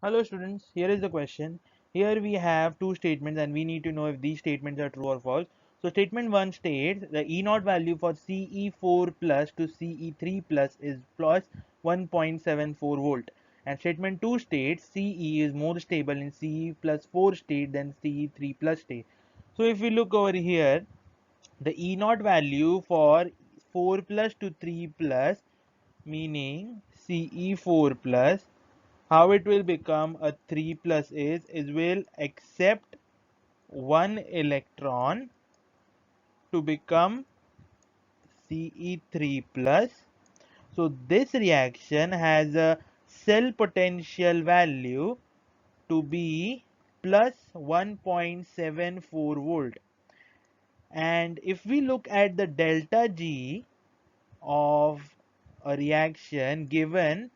Hello students, here is the question. Here we have two statements and we need to know if these statements are true or false. So statement 1 states the E0 value for CE4 plus to CE3 plus is plus 1.74 volt. And statement 2 states CE is more stable in CE plus 4 state than CE3 plus state. So if we look over here, the E0 value for 4 plus to 3 plus, meaning CE4 plus, how it will become a 3 plus is will accept one electron to become Ce3 plus. So this reaction has a cell potential value to be plus 1.74 volt. And if we look at the delta G of a reaction given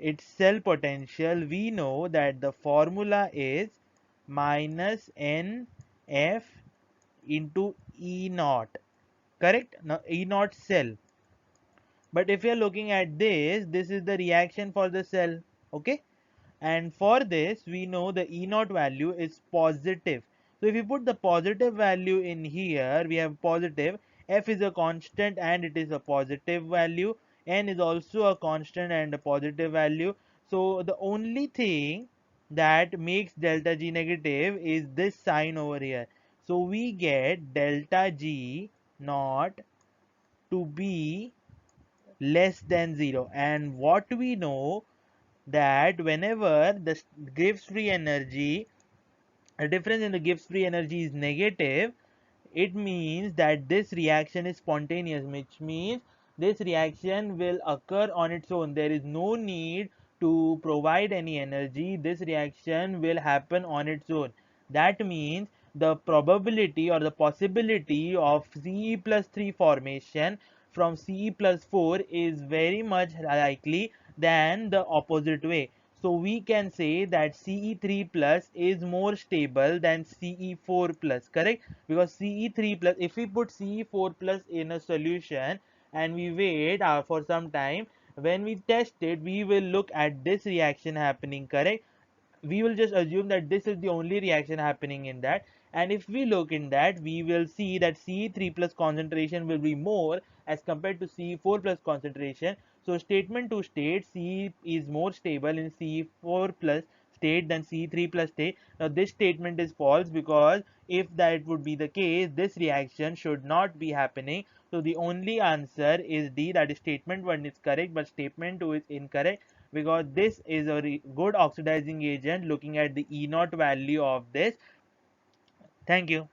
its cell potential, we know that the formula is minus NF into E naught. Correct? Now E naught cell. But if you are looking at this is the reaction for the cell. Okay? And for this, we know the E naught value is positive. So if you put the positive value in here, we have positive. F is a constant and it is a positive value. N is also a constant and a positive value. So the only thing that makes delta G negative is this sign over here. So we get delta G naught to be less than 0. And what we know, that whenever the Gibbs free energy, a difference in the Gibbs free energy is negative, it means that this reaction is spontaneous, which means this reaction will occur on its own. There is no need to provide any energy. This reaction will happen on its own. That means the probability or the possibility of Ce plus 3 formation from Ce plus 4 is very much likely than the opposite way. So we can say that Ce3 plus is more stable than Ce4 plus, correct? Because Ce3 plus, if we put Ce4 plus in a solution and we wait for some time, when we test it, we will look at this reaction happening, correct? We will just assume that this is the only reaction happening in that, and if we look in that, we will see that Ce3 plus concentration will be more as compared to Ce4 plus concentration. So statement 2 states Ce is more stable in Ce4 plus state than Ce3 plus state. Now this statement is false, because if that would be the case, this reaction should not be happening. So the only answer is D, that is statement 1 is correct but statement 2 is incorrect, because this is a good oxidizing agent looking at the E naught value of this. Thank you.